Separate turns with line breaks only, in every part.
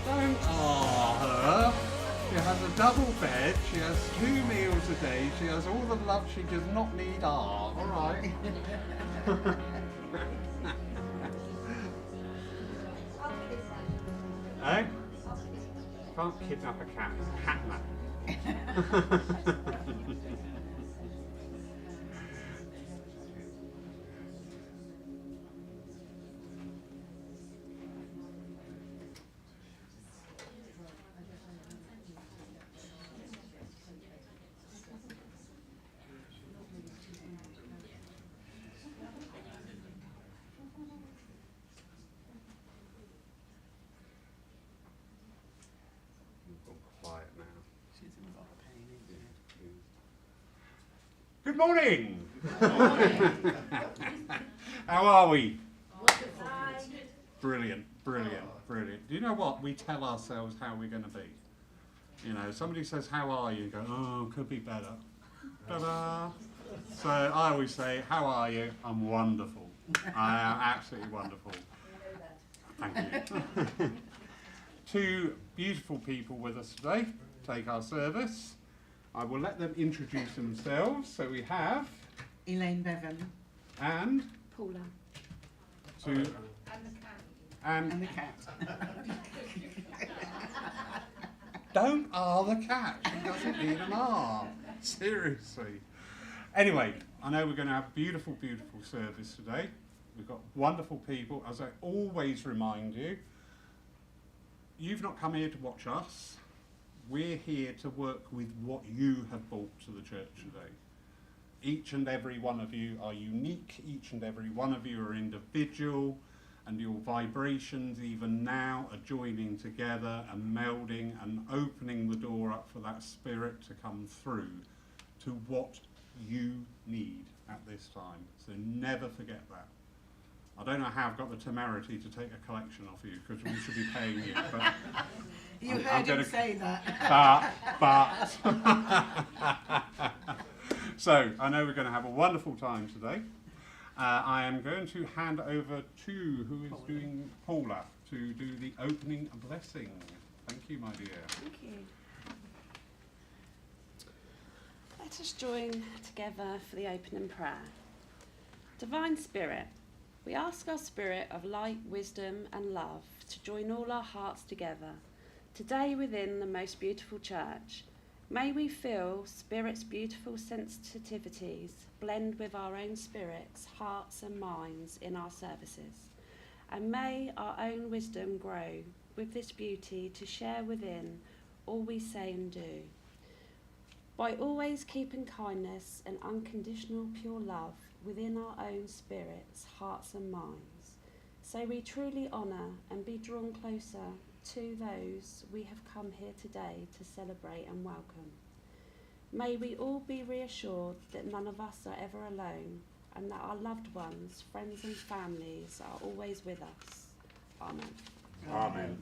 Don't her. She has a double bed, she has 2 meals a day, she has all the love she does not need. Alright. Eh? Can't kidnap a cat, it's a cat man. Quiet now.
She's in a lot of pain, isn't
Good morning! How are we? Brilliant, brilliant, brilliant. Do you know what? We tell ourselves how we're going to be. You know, somebody says, how are you? You go, oh, could be better. Ta-da! So I always say, how are you? I'm wonderful. I am absolutely wonderful. Thank you. 2 beautiful people with us today take our service. I will let them introduce themselves. So we have
Elaine, Bevan,
and
Paula.
and the cat.
Don't the cat. She doesn't need an R. Seriously. Anyway, I know we're going to have a beautiful, beautiful service today. We've got wonderful people. As I always remind you, you've not come here to watch us. We're here to work with what you have brought to the church today. Each and every one of you are unique. Each and every one of you are individual. And your vibrations even now are joining together and melding and opening the door up for that spirit to come through to what you need at this time. So never forget that. I don't know how I've got the temerity to take a collection off you because we should be paying you. But
You heard him say that.
So I know we're going to have a wonderful time today. I am going to hand over to who is doing Paula to do the opening blessing. Thank you, my dear.
Thank you. Let us join together for the opening prayer. Divine Spirit, we ask our spirit of light, wisdom and love to join all our hearts together today within the most beautiful church. May we feel Spirit's beautiful sensitivities blend with our own spirits, hearts and minds in our services. And may our own wisdom grow with this beauty to share within all we say and do. By always keeping kindness and unconditional pure love within our own spirits, hearts and minds, so we truly honour and be drawn closer to those we have come here today to celebrate and welcome. May we all be reassured that none of us are ever alone and that our loved ones, friends and families are always with us. Amen.
Amen.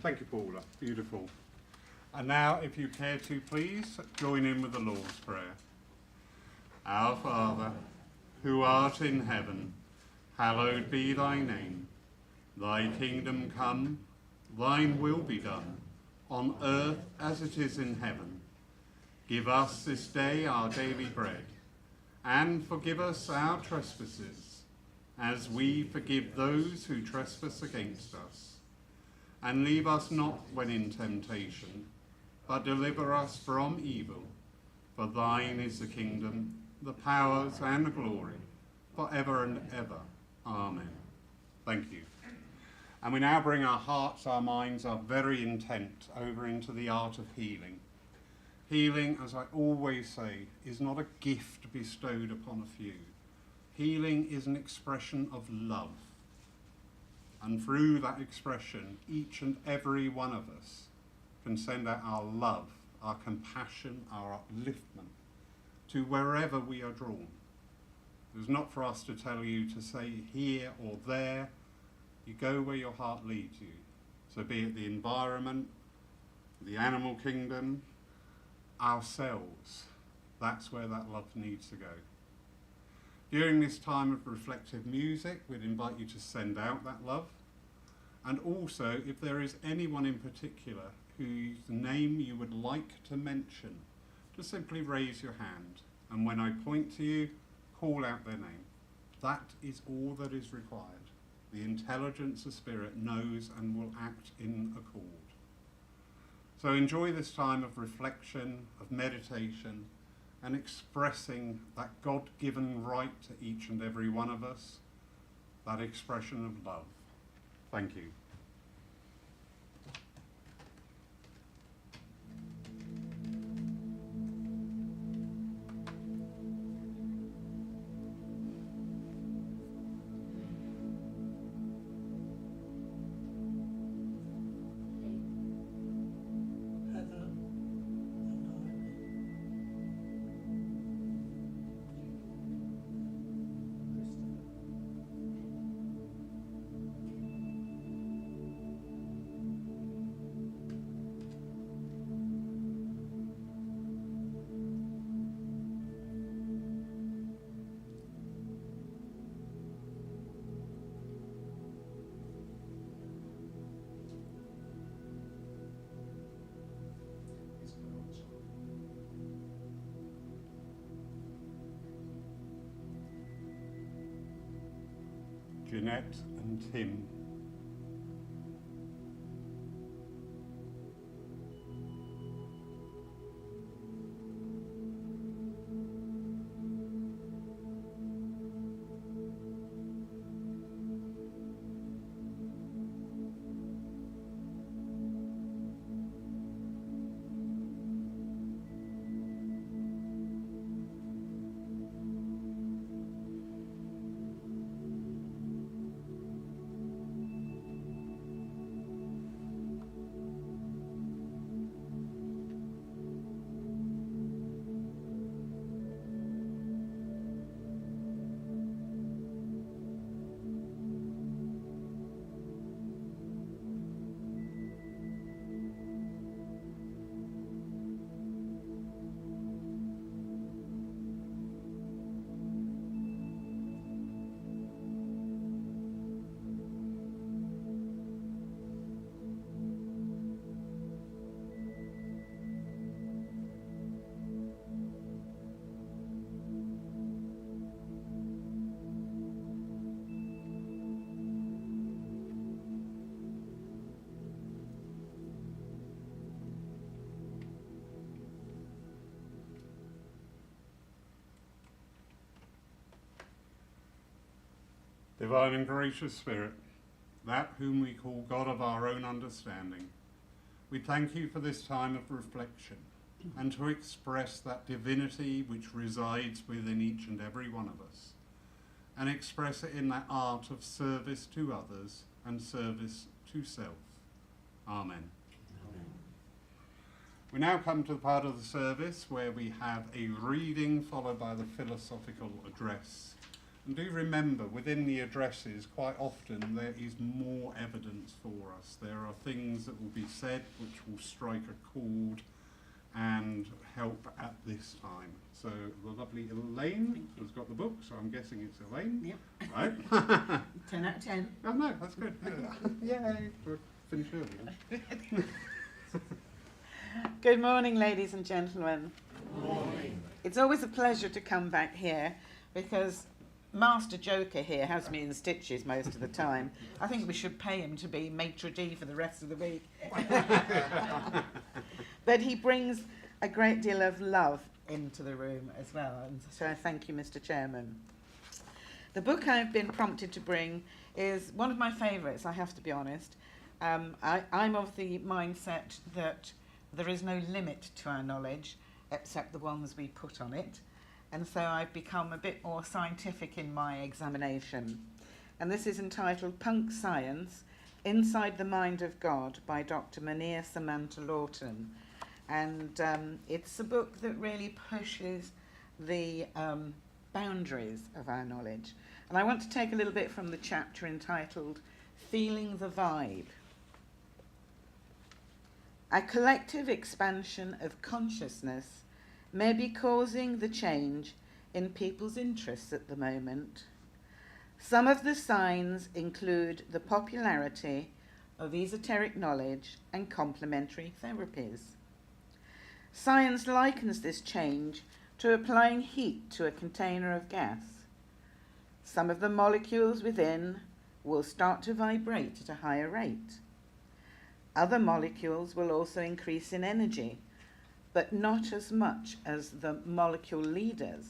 Thank you, Paula. Beautiful. And now, if you care to, please join in with the Lord's Prayer. Our Father, who art in heaven, hallowed be thy name. Thy kingdom come, thine will be done, on earth as it is in heaven. Give us this day our daily bread, and forgive us our trespasses, as we forgive those who trespass against us. And leave us not when in temptation, but deliver us from evil. For thine is the kingdom, the powers and the glory, forever and ever. Amen. Thank you. And we now bring our hearts, our minds, our very intent over into the art of healing. Healing, as I always say, is not a gift bestowed upon a few. Healing is an expression of love. And through that expression, each and every one of us can send out our love, our compassion, our upliftment to wherever we are drawn. It's not for us to tell you to say here or there. You go where your heart leads you. So be it the environment, the animal kingdom, ourselves. That's where that love needs to go. During this time of reflective music, we'd invite you to send out that love. And also, if there is anyone in particular whose name you would like to mention, just simply raise your hand. And when I point to you, call out their name. That is all that is required. The intelligence of spirit knows and will act in accord. So enjoy this time of reflection, of meditation, and expressing that God-given right to each and every one of us, that expression of love. Thank you. Jeanette and Tim. Divine and gracious Spirit, that whom we call God of our own understanding, we thank you for this time of reflection and to express that divinity which resides within each and every one of us, and express it in that art of service to others and service to self. Amen. Amen. We now come to the part of the service where we have a reading followed by the philosophical address. And do remember, within the addresses, quite often there is more evidence for us. There are things that will be said which will strike a chord and help at this time. So the lovely Elaine has got the book, so I'm guessing it's Elaine.
Yep.
Right.
10 out of 10.
Oh no, that's good. Yay, we'll finish early.
Good morning, ladies and gentlemen.
Good morning.
It's always a pleasure to come back here because Master Joker here has me in stitches most of the time. I think we should pay him to be maitre d' for the rest of the week. But he brings a great deal of love into the room as well, and so I thank you, Mr. Chairman. The book I've been prompted to bring is one of my favourites, I have to be honest. I'm of the mindset that there is no limit to our knowledge except the ones we put on it. And so I've become a bit more scientific in my examination. And this is entitled Punk Science, Inside the Mind of God by Dr. Mania Samantha Lawton. And it's a book that really pushes the boundaries of our knowledge. And I want to take a little bit from the chapter entitled Feeling the Vibe. A collective expansion of consciousness may be causing the change in people's interests at the moment. Some of the signs include the popularity of esoteric knowledge and complementary therapies. Science likens this change to applying heat to a container of gas. Some of the molecules within will start to vibrate at a higher rate. Other molecules will also increase in energy, but not as much as the molecule leaders.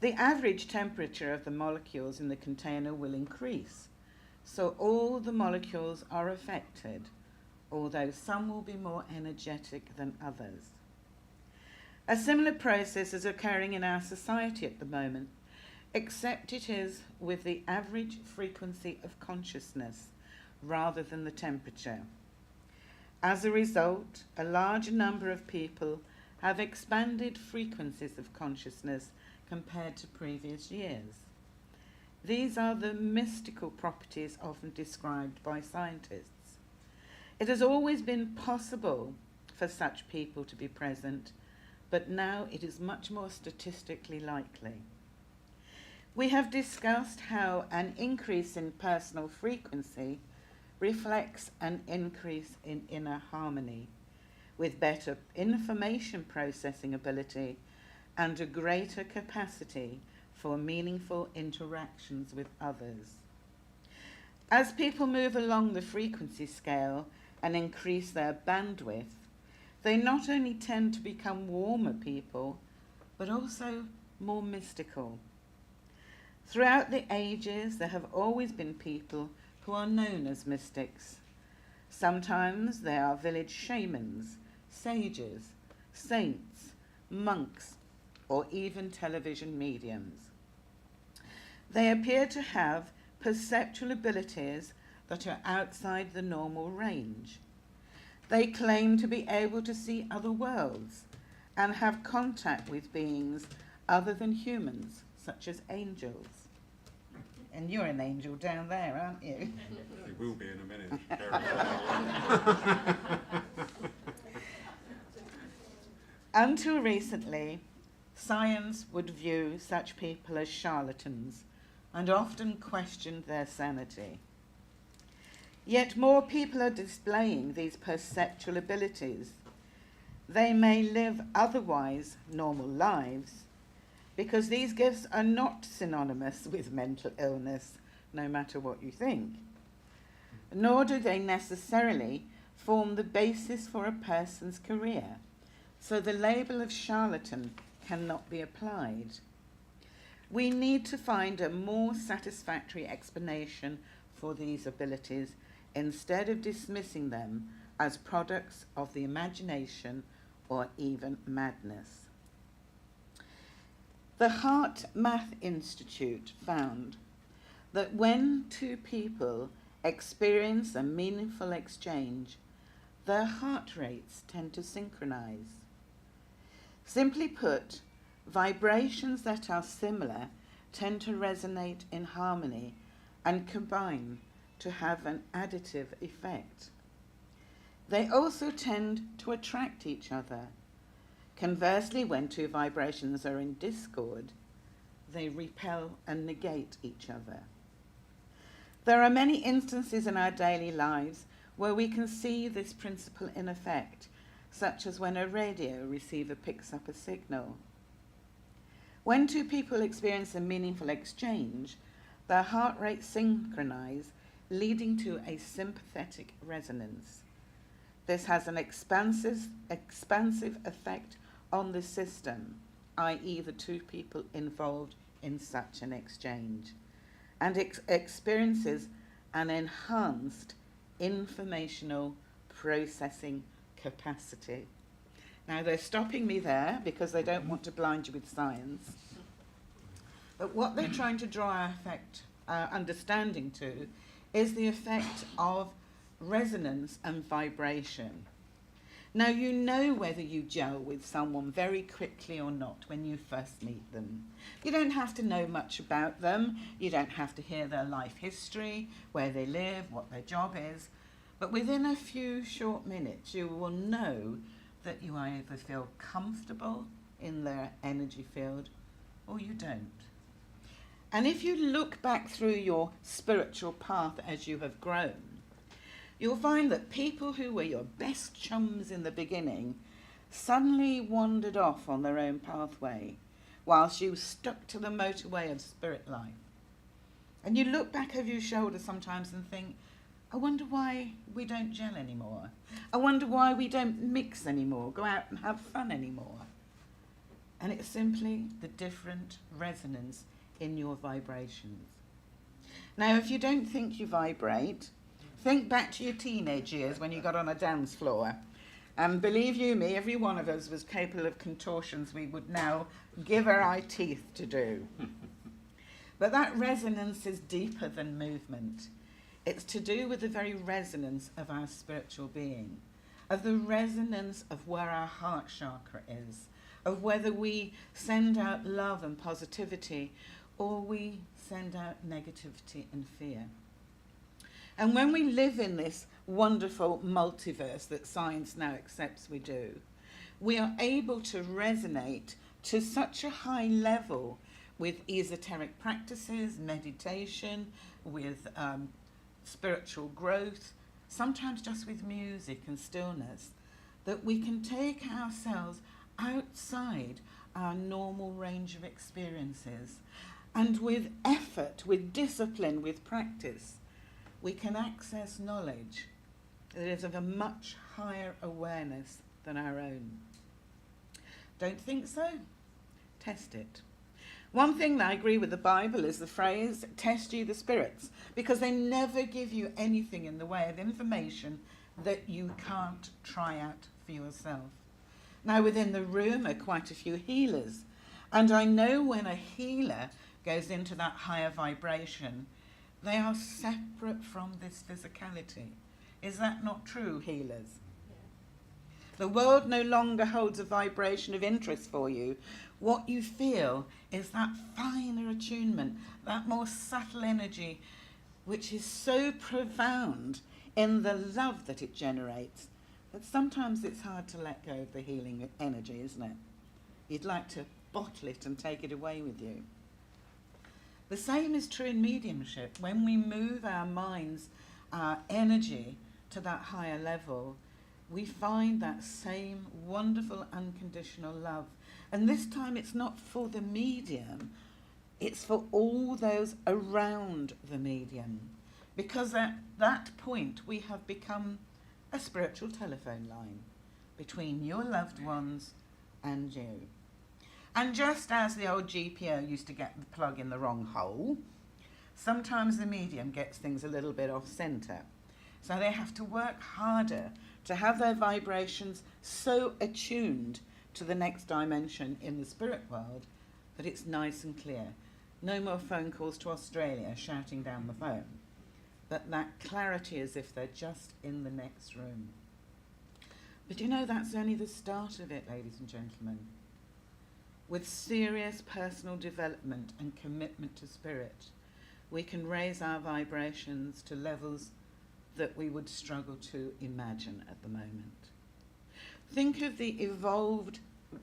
The average temperature of the molecules in the container will increase, so all the molecules are affected, although some will be more energetic than others. A similar process is occurring in our society at the moment, except it is with the average frequency of consciousness rather than the temperature. As a result, a large number of people have expanded frequencies of consciousness compared to previous years. These are the mystical properties often described by scientists. It has always been possible for such people to be present, but now it is much more statistically likely. We have discussed how an increase in personal frequency reflects an increase in inner harmony, with better information processing ability and a greater capacity for meaningful interactions with others. As people move along the frequency scale and increase their bandwidth, they not only tend to become warmer people, but also more mystical. Throughout the ages, there have always been people who are known as mystics. Sometimes they are village shamans, sages, saints, monks, or even television mediums. They appear to have perceptual abilities that are outside the normal range. They claim to be able to see other worlds and have contact with beings other than humans, such as angels. And you're an angel down there, aren't you?
It will be in a minute.
Until recently, science would view such people as charlatans and often questioned their sanity. Yet more people are displaying these perceptual abilities. They may live otherwise normal lives, because these gifts are not synonymous with mental illness, no matter what you think. Nor do they necessarily form the basis for a person's career, so the label of charlatan cannot be applied. We need to find a more satisfactory explanation for these abilities instead of dismissing them as products of the imagination or even madness. The Heart Math Institute found that when two people experience a meaningful exchange, their heart rates tend to synchronize. Simply put, vibrations that are similar tend to resonate in harmony and combine to have an additive effect. They also tend to attract each other. Conversely, when two vibrations are in discord, they repel and negate each other. There are many instances in our daily lives where we can see this principle in effect, such as when a radio receiver picks up a signal. When two people experience a meaningful exchange, their heart rates synchronize, leading to a sympathetic resonance. This has an expansive effect on the system, i.e. the two people involved in such an exchange, and experiences an enhanced informational processing capacity. Now, they're stopping me there because they don't want to blind you with science. But what they're trying to draw our understanding to is the effect of resonance and vibration. Now, you know whether you gel with someone very quickly or not when you first meet them. You don't have to know much about them. You don't have to hear their life history, where they live, what their job is. But within a few short minutes, you will know that you either feel comfortable in their energy field or you don't. And if you look back through your spiritual path as you have grown, you'll find that people who were your best chums in the beginning suddenly wandered off on their own pathway whilst you stuck to the motorway of spirit life. And you look back over your shoulder sometimes and think, I wonder why we don't gel anymore. I wonder why we don't mix anymore, go out and have fun anymore. And it's simply the different resonance in your vibrations. Now, if you don't think you vibrate, think back to your teenage years when you got on a dance floor. And believe you me, every one of us was capable of contortions we would now give our eye teeth to do. But that resonance is deeper than movement. It's to do with the very resonance of our spiritual being, of the resonance of where our heart chakra is, of whether we send out love and positivity or we send out negativity and fear. And when we live in this wonderful multiverse that science now accepts we do, we are able to resonate to such a high level with esoteric practices, meditation, with spiritual growth, sometimes just with music and stillness, that we can take ourselves outside our normal range of experiences. And with effort, with discipline, with practice, we can access knowledge that is of a much higher awareness than our own. Don't think so? Test it. One thing that I agree with the Bible is the phrase, test ye the spirits, because they never give you anything in the way of information that you can't try out for yourself. Now, within the room are quite a few healers, and I know when a healer goes into that higher vibration, they are separate from this physicality. Is that not true, healers? The world no longer holds a vibration of interest for you. What you feel is that finer attunement, that more subtle energy, which is so profound in the love that it generates, that sometimes it's hard to let go of the healing energy, isn't it? You'd like to bottle it and take it away with you. The same is true in mediumship. When we move our minds, our energy to that higher level, we find that same wonderful unconditional love. And this time it's not for the medium, it's for all those around the medium. Because at that point we have become a spiritual telephone line between your loved ones and you. And just as the old GPO used to get the plug in the wrong hole, sometimes the medium gets things a little bit off centre. So they have to work harder to have their vibrations so attuned to the next dimension in the spirit world that it's nice and clear. No more phone calls to Australia shouting down the phone, but that clarity as if they're just in the next room. But you know, that's only the start of it, ladies and gentlemen. With serious personal development and commitment to spirit, we can raise our vibrations to levels that we would struggle to imagine at the moment. Think of the evolved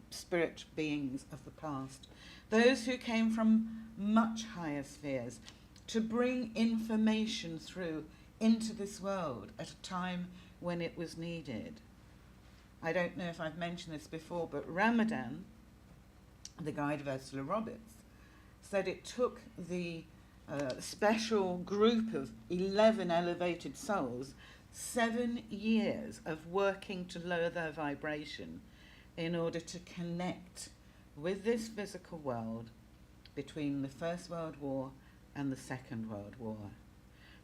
spirit beings of the past, those who came from much higher spheres to bring information through into this world at a time when it was needed. I don't know if I've mentioned this before, but Ramadan, the guide of Ursula Roberts, said it took the special group of 11 elevated souls 7 years of working to lower their vibration in order to connect with this physical world between the First World War and the Second World War.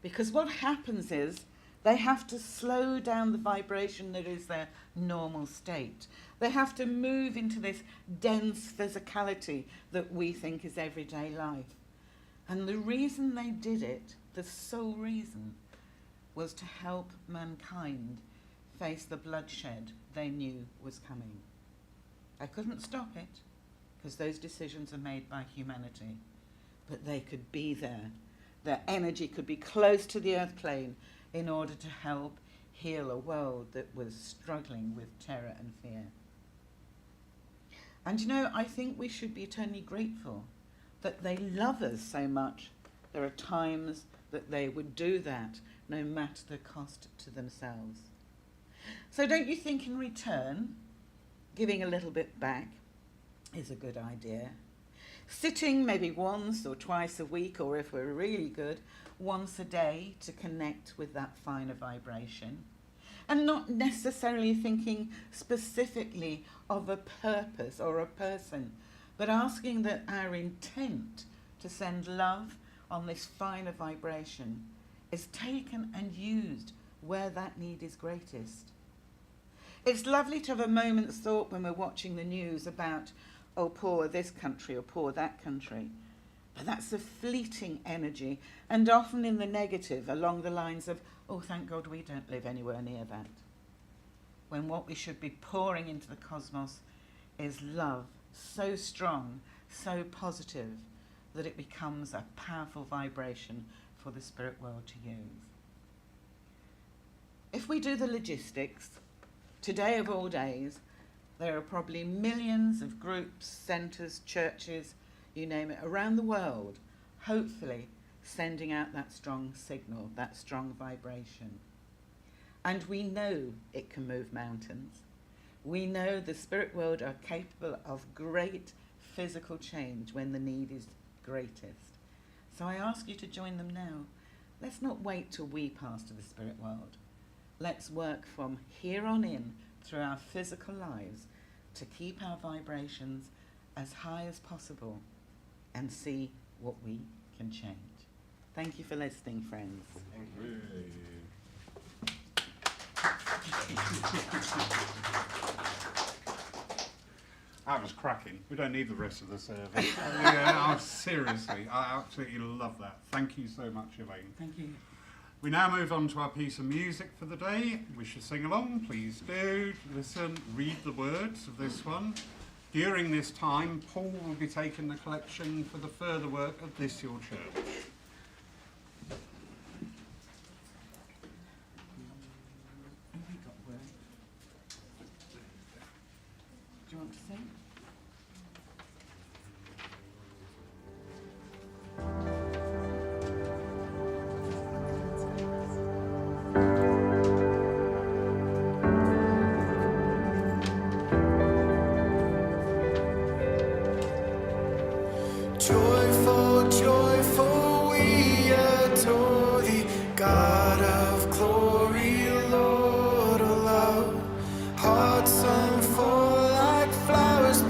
Because what happens is They have to slow down the vibration that is their normal state. They have to move into this dense physicality that we think is everyday life. And the reason they did it, the sole reason, was to help mankind face the bloodshed they knew was coming. I couldn't stop it, because those decisions are made by humanity. But they could be there. Their energy could be close to the earth plane in order to help heal a world that was struggling with terror and fear. And you know, I think we should be eternally grateful that they love us so much. There are times that they would do that, no matter the cost to themselves. So don't you think in return, giving a little bit back is a good idea? Sitting maybe once or twice a week, or if we're really good, once a day to connect with that finer vibration. And not necessarily thinking specifically of a purpose or a person, but asking that our intent to send love on this finer vibration is taken and used where that need is greatest. It's lovely to have a moment's thought when we're watching the news about, oh, poor this country or poor that country. But that's a fleeting energy, and often in the negative, along the lines of, oh, thank God we don't live anywhere near that. When what we should be pouring into the cosmos is love, so strong, so positive, that it becomes a powerful vibration for the spirit world to use. If we do the logistics, today of all days, there are probably millions of groups, centres, churches, you name it, around the world, hopefully sending out that strong signal, that strong vibration. And we know it can move mountains. We know the spirit world are capable of great physical change when the need is greatest. So I ask you to join them now. Let's not wait till we pass to the spirit world. Let's work from here on in through our physical lives to keep our vibrations as high as possible and see what we can change. Thank you for listening, friends.
That was cracking. We don't need the rest of the service. Yeah, seriously, I absolutely love that. Thank you so much, Elaine.
Thank you.
We now move on to our piece of music for the day. We should sing along, please do. Listen, read the words of this one. During this time, Paul will be taking the collection for the further work of this your church.
Have we got words? Do you want to sing?
Joyful, joyful, we adore thee, God of glory, Lord of love. Hearts unfold like flowers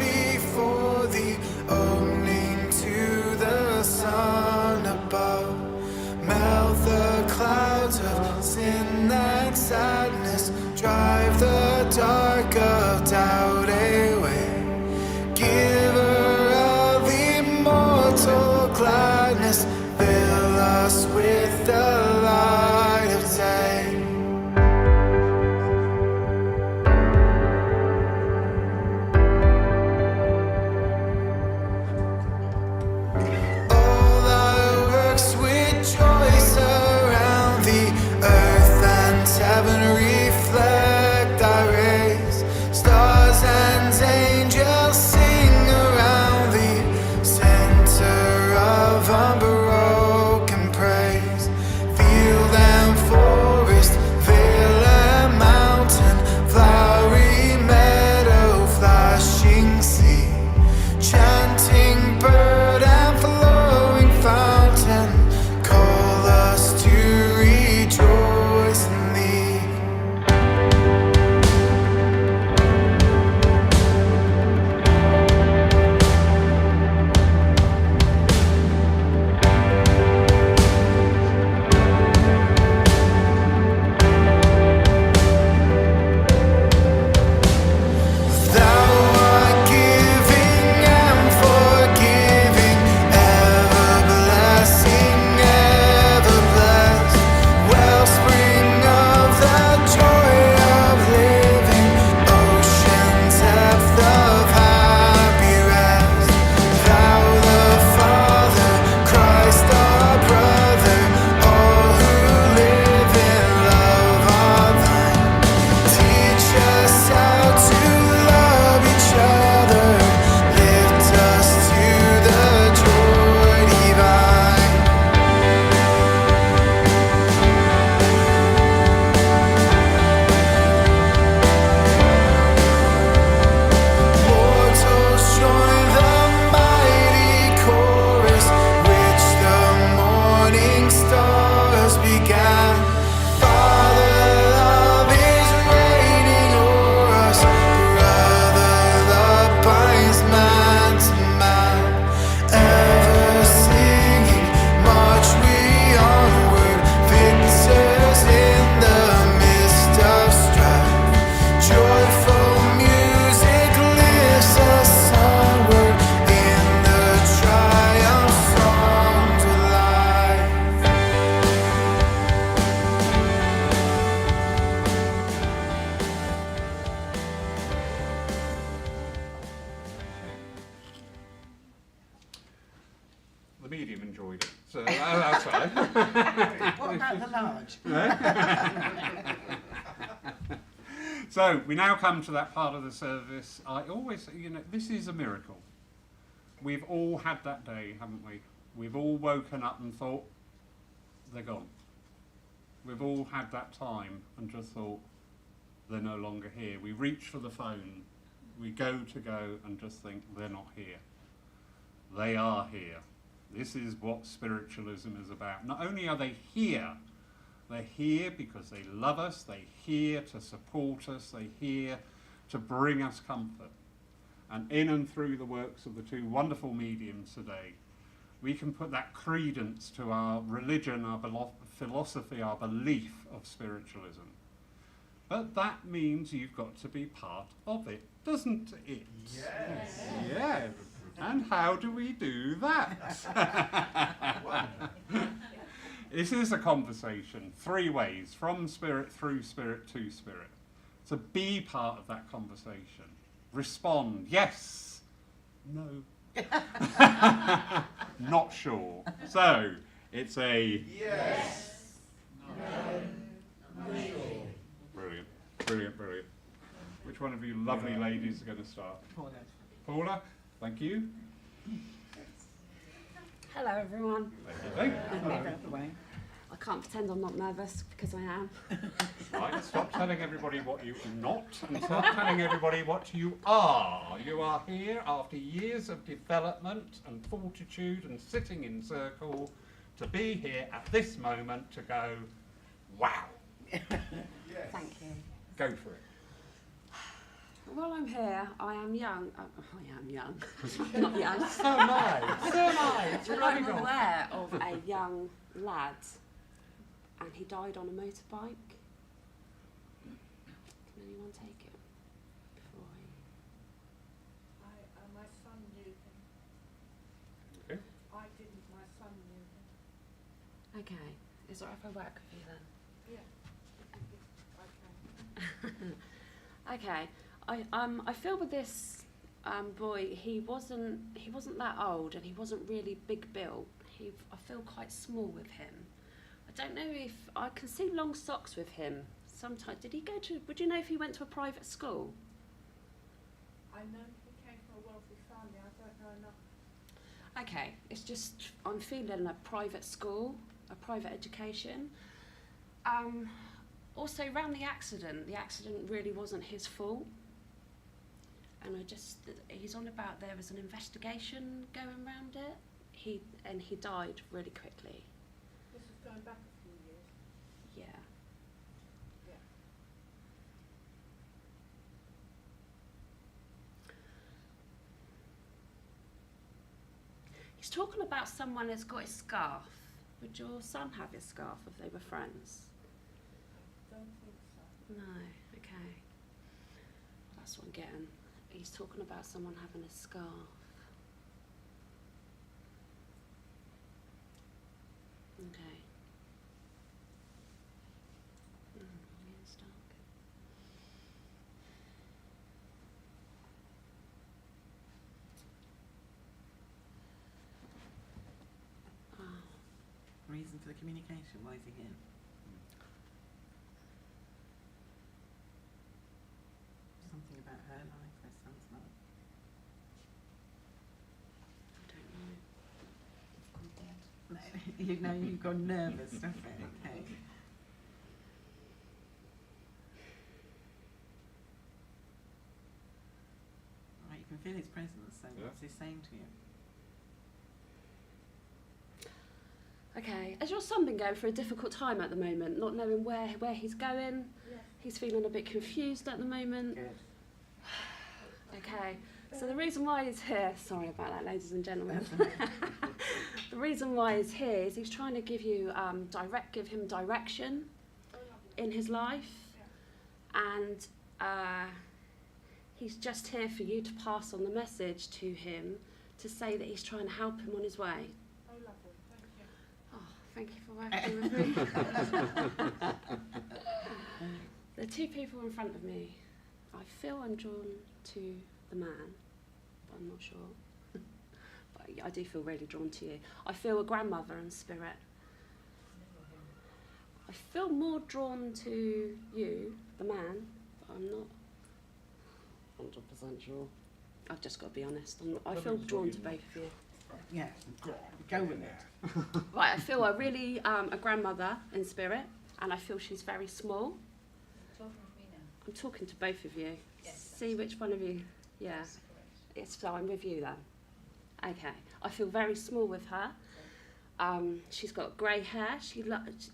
medium enjoyed it. So that's fine.
What about the large?
So we now come to that part of the service. I always, this is a miracle. We've all had that day, haven't we? We've all woken up and thought, they're gone. We've all had that time and just thought, they're no longer here. We reach for the phone. We go and just think, they're not here. They are here. This is what spiritualism is about. Not only are they here, they're here because they love us, they're here to support us, they're here to bring us comfort. And in and through the works of the two wonderful mediums today, we can put that credence to our religion, our philosophy, our belief of spiritualism. But that means you've got to be part of it, doesn't it?
Yes.
Yeah. And how do we do that? This is a conversation, 3 ways, from spirit, through spirit, to spirit. So be part of that conversation. Respond, yes, no, not sure. So it's a
Yes. No.
brilliant, brilliant, brilliant. Which one of you lovely ladies are going to start?
Paula.
Paula, thank you.
Hello, everyone.
Thank
Move out of the way.
I can't pretend I'm not nervous because I am.
Right, stop telling everybody what you're not and start telling everybody what you are. You are here after years of development and fortitude and sitting in circle to be here at this moment to go, wow.
Thank you.
Go for it.
While I'm here, I am young. I am young. Not young.
So am I. So am I. It's
But
running
I'm
off.
aware of a young lad, and he died on a motorbike. Can anyone take it before
My son knew him.
Okay.
I didn't, my son knew him.
I... Okay. Is it all right if I work with you then?
Yeah. Okay.
Okay. I feel with this boy, he wasn't that old, and he wasn't really big built. I feel quite small with him. I don't know if I can see long socks with him. Sometimes would you know if he went to a private school?
I know he came from a wealthy family. I don't know enough.
Okay, it's just I'm feeling a private school, a private education. Also, around the accident really wasn't his fault. And he's on about there was an investigation going around it. He died really quickly.
This is going back a few years.
Yeah.
Yeah.
He's talking about someone that's got his scarf. Would your son have his scarf if they were friends?
Don't think so.
No. Okay. That's what I'm getting. He's talking about someone having a scarf. Okay. It's dark. Oh.
Reason for the communication, why is he here? Something about her life, her son's life.
I don't know. I've gone dead.
No, you've gone nervous, stop it, okay. Right, you can feel his presence, so
Yeah.
what's he saying to you?
Okay, has your son been going through a difficult time at the moment, not knowing where he's going?
Yes.
He's feeling a bit confused at the moment.
Good.
Okay, so the reason why he's here, sorry about that, ladies and gentlemen. The reason why he's here is he's trying to give him direction in his life, and he's just here for you to pass on the message to him to say that he's trying to help him on his way.
Oh, lovely. Thank you.
Oh, thank you for working with me. There are 2 people in front of me. I feel I'm drawn to the man, but I'm not sure. But I do feel really drawn to you. I feel a grandmother in spirit. I feel more drawn to you, the man, but I'm not 100% sure. I've just got to be honest. I feel drawn to both of you.
Yeah, go with it.
Right, I feel a grandmother in spirit, and I feel she's very small.
Talking to me now.
I'm talking to both of you.
Yes,
See which one of you. Yeah,
that's correct.
so I'm with you then. Okay, I feel very small with her. She's got grey hair.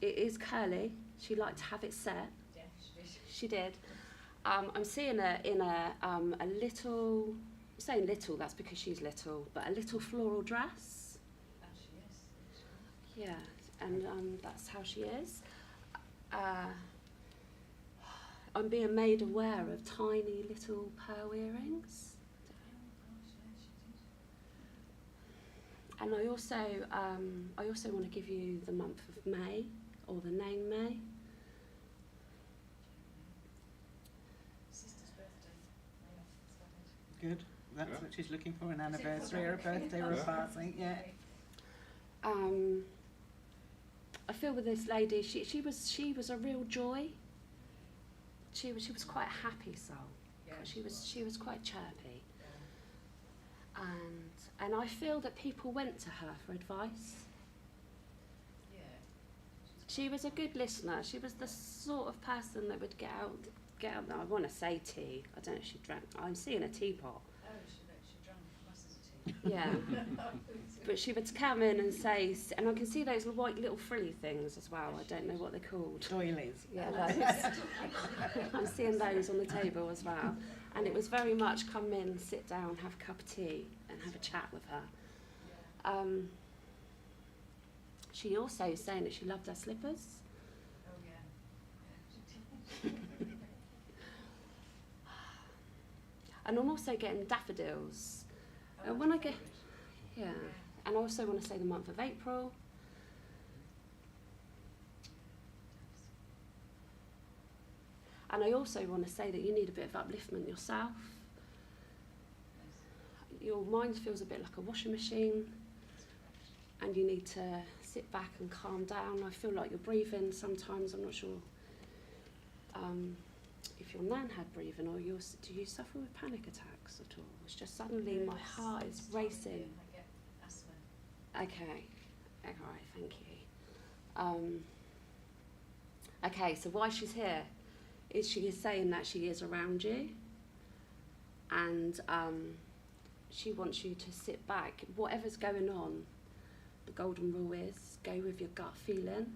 It is curly. She liked to have it set.
Yeah, she did.
She did. I'm seeing her in a little. I'm saying little. That's because she's little, but a little floral dress.
And she is.
Yeah, and that's how she is. I'm being made aware of tiny little pearl earrings. And I also want to give you the month of May, or the name May.
Sister's birthday.
Good. That's
Yeah.
what she's looking for, an anniversary or a birthday or a
Yeah.
passing. Yeah.
I feel with this lady, she was a real joy. She was quite a happy soul. She was quite chirpy. And I feel that people went to her for advice.
Yeah.
She was a good listener. She was the sort of person that would get out there. I want to say tea. I don't know if she drank. I'm seeing a teapot.
Oh, she drank masses of tea.
Yeah. But she would come in and say, and I can see those white little frilly things as well. I don't know what they're called.
Doilies.
Yeah, those. I'm seeing those on the table as well. And it was very much come in, sit down, have a cup of tea and have a chat with her. She also was saying that she loved her slippers.
Oh, yeah.
And I'm also getting daffodils.
Oh,
When I
that's
get,
very
yeah.
good.
And I also want to say the month of April. And I also want to say that you need a bit of upliftment yourself. Your mind feels a bit like a washing machine, and you need to sit back and calm down. I feel like you're breathing sometimes. I'm not sure if your nan had breathing, or do you suffer with panic attacks at all? It's just suddenly my heart is racing.
I get asthma.
Okay, all right, thank you. Okay, so why she's here is she is saying that she is around you, and she wants you to sit back. Whatever's going on, the golden rule is go with your gut feeling.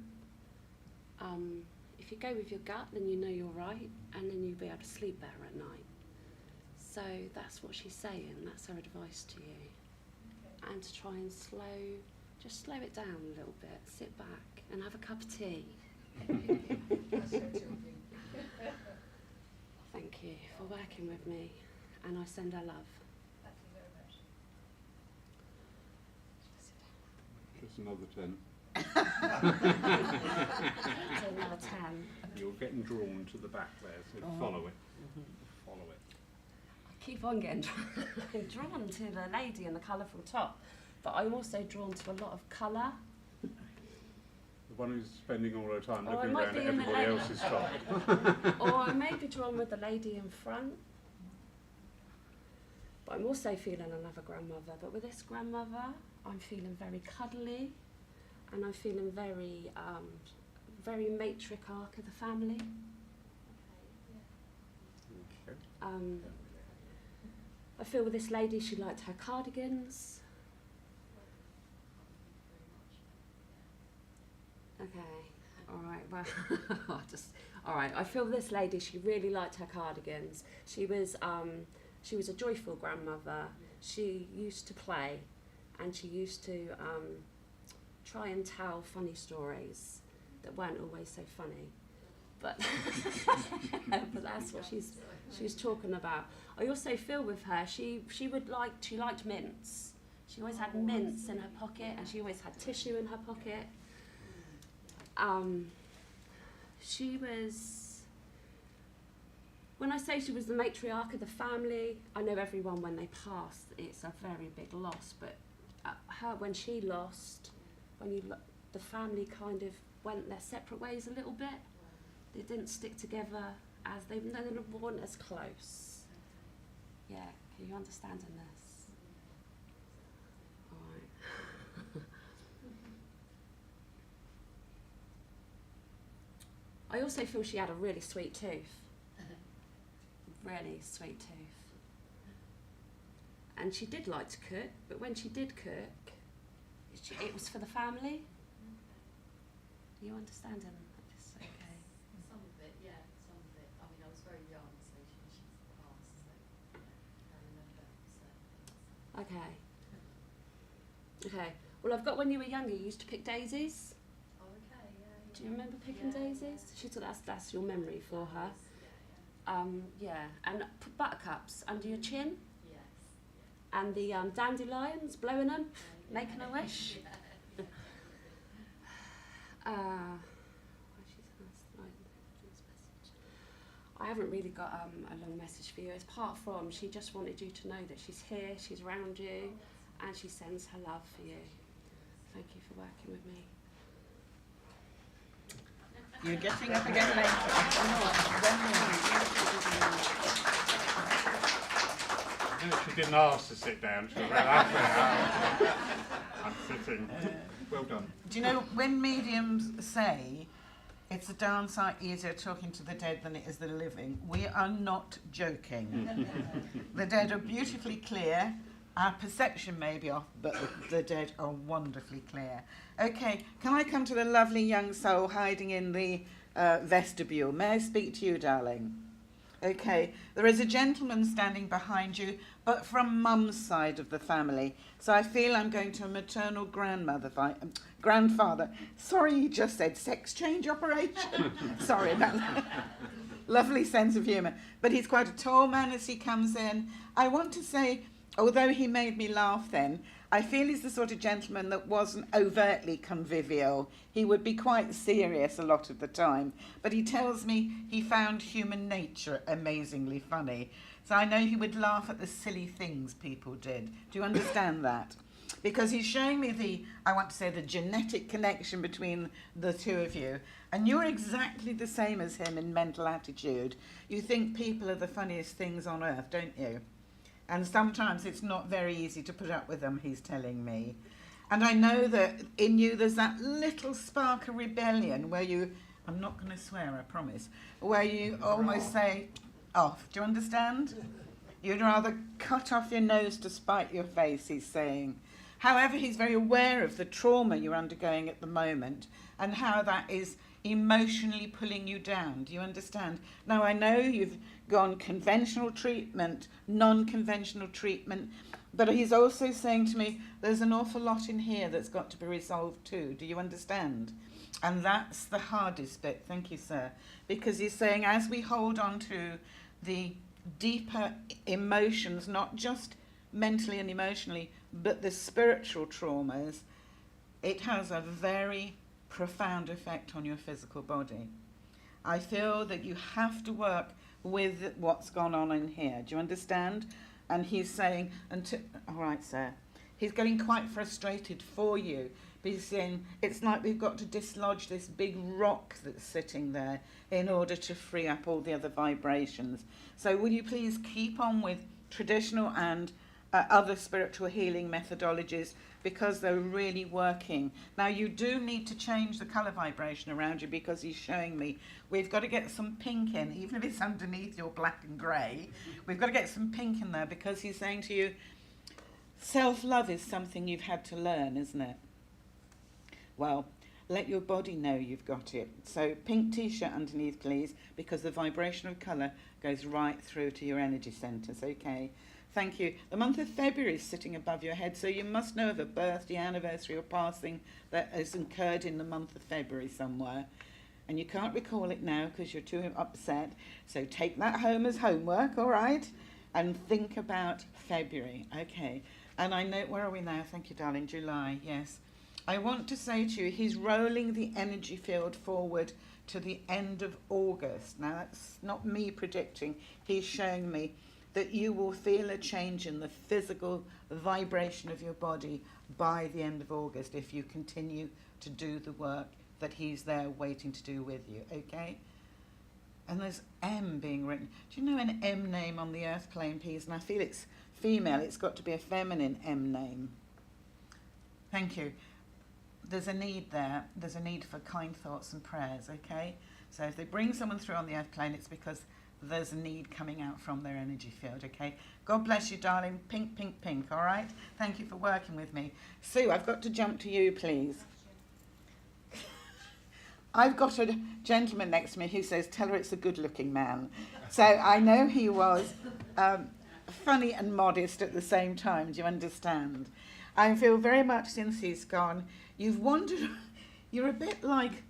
If you go with your gut, then you know you're right, and then you'll be able to sleep better at night. So that's what she's saying. That's her advice to you.
Okay.
And to try and just slow it down a little bit. Sit back and have a cup of tea.
That's so children.
Thank you for working with me, and I send her love.
Thank you very much.
Just another 10.
So another 10.
You're getting drawn to the back there, so follow it. Follow it.
I keep on getting drawn to the lady in the colourful top, but I'm also drawn to a lot of colour.
The one who's spending all her time
Or I
looking
might
around
be
at
in the
everybody
lane.
else's top.
Or I may be drawn with the lady in front. But I'm also feeling another grandmother. But with this grandmother, I'm feeling very cuddly, and I'm feeling very, very matriarch of the family.
Okay.
I feel with this lady, she liked her cardigans. Okay, all right. Well, all right. I feel this lady. She really liked her cardigans. She was a joyful grandmother. She used to play, and she used to try and tell funny stories that weren't always so funny. But but that's what she's talking about. I also feel with her. She liked mints. She always had mints in her pocket, and she always had tissue in her pocket. She was, when I say she was the matriarch of the family, I know everyone when they pass, it's a very big loss, but her when she lost, the family kind of went their separate ways a little bit. They didn't stick together as they weren't as close. Yeah, are you understanding this? All right. I also feel she had a really sweet tooth. Really sweet tooth. And she did like to cook, but when she did cook, it was for the family. Are you understanding this? Okay.
Some of it, yeah, some of it. I mean, I was very young, so she's passed, so yeah, I remember certain things.
Okay. Okay. Well, I've got when you were younger, you used to pick daisies.
Oh, okay, yeah.
Do you remember picking daisies? She thought that's your memory for her. Yeah. And put buttercups under your chin.
Yes.
And the dandelions, blowing them, making a wish. I haven't really got a long message for you, apart from she just wanted you to know that she's here, she's around you, and she sends her love for you. Thank you for working with me.
You're getting up again later.
She didn't ask to sit down. She ran up there. I'm sitting. Well done.
Do you know, when mediums say it's a darn sight easier talking to the dead than it is the living, we are not joking. The dead are beautifully clear. Our perception may be off, but the dead are wonderfully clear. Okay, can I come to the lovely young soul hiding in the vestibule? May I speak to you, darling? Okay, there is a gentleman standing behind you, but from Mum's side of the family. So I feel I'm going to a maternal grandfather. Sorry, you just said sex change operation. Sorry about that. Lovely sense of humour. But he's quite a tall man as he comes in. I want to say, although he made me laugh then, I feel he's the sort of gentleman that wasn't overtly convivial. He would be quite serious a lot of the time. But he tells me he found human nature amazingly funny. So I know he would laugh at the silly things people did. Do you understand that? Because he's showing me the genetic connection between the two of you. And you're exactly the same as him in mental attitude. You think people are the funniest things on earth, don't you? And sometimes it's not very easy to put up with them, he's telling me. And I know that in you there's that little spark of rebellion where you, I'm not going to swear, I promise, where you almost say, off. Do you understand? You'd rather cut off your nose to spite your face, he's saying. However, he's very aware of the trauma you're undergoing at the moment and how that is emotionally pulling you down. Do you understand? Now, I know you've gone conventional treatment, non-conventional treatment, but he's also saying to me, there's an awful lot in here that's got to be resolved too. Do you understand? And that's the hardest bit. Thank you, sir. Because he's saying as we hold on to the deeper emotions, not just mentally and emotionally, but the spiritual traumas, it has a very profound effect on your physical body. I feel that you have to work with what's gone on in here. Do you understand? And he's saying, all right, sir. He's getting quite frustrated for you. He's saying, it's like we've got to dislodge this big rock that's sitting there in order to free up all the other vibrations. So will you please keep on with traditional and other spiritual healing methodologies, because they're really working. Now, you do need to change the colour vibration around you, because he's showing me we've got to get some pink in, even if it's underneath your black and grey. We've got to get some pink in there, because he's saying to you, self-love is something you've had to learn, isn't it? Well, let your body know you've got it. So pink t-shirt underneath, please, because the vibrational colour goes right through to your energy centres, okay? Thank you. The month of February is sitting above your head, so you must know of a birthday, anniversary or passing that has occurred in the month of February somewhere. And you can't recall it now because you're too upset. So take that home as homework, all right? And think about February, okay? And I know, where are we now? Thank you, darling. July, yes. I want to say to you, he's rolling the energy field forward to the end of August. Now, that's not me predicting. He's showing me. that you will feel a change in the physical vibration of your body by the end of August if you continue to do the work that he's there waiting to do with you, okay? And there's M being written. Do you know an M name on the earth plane, please? And I feel it's female. It's got to be a feminine M name. Thank you. There's a need there. There's a need for kind thoughts and prayers, okay? So if they bring someone through on the earth plane, it's because there's a need coming out from their energy field, okay? God bless you, darling. Pink, pink, pink, all right? Thank you for working with me. Sue, I've got to jump to you, please. I've got a gentleman next to me who says, tell her it's a good-looking man. So I know he was funny and modest at the same time, do you understand? I feel very much since he's gone, you've wandered, you're a bit like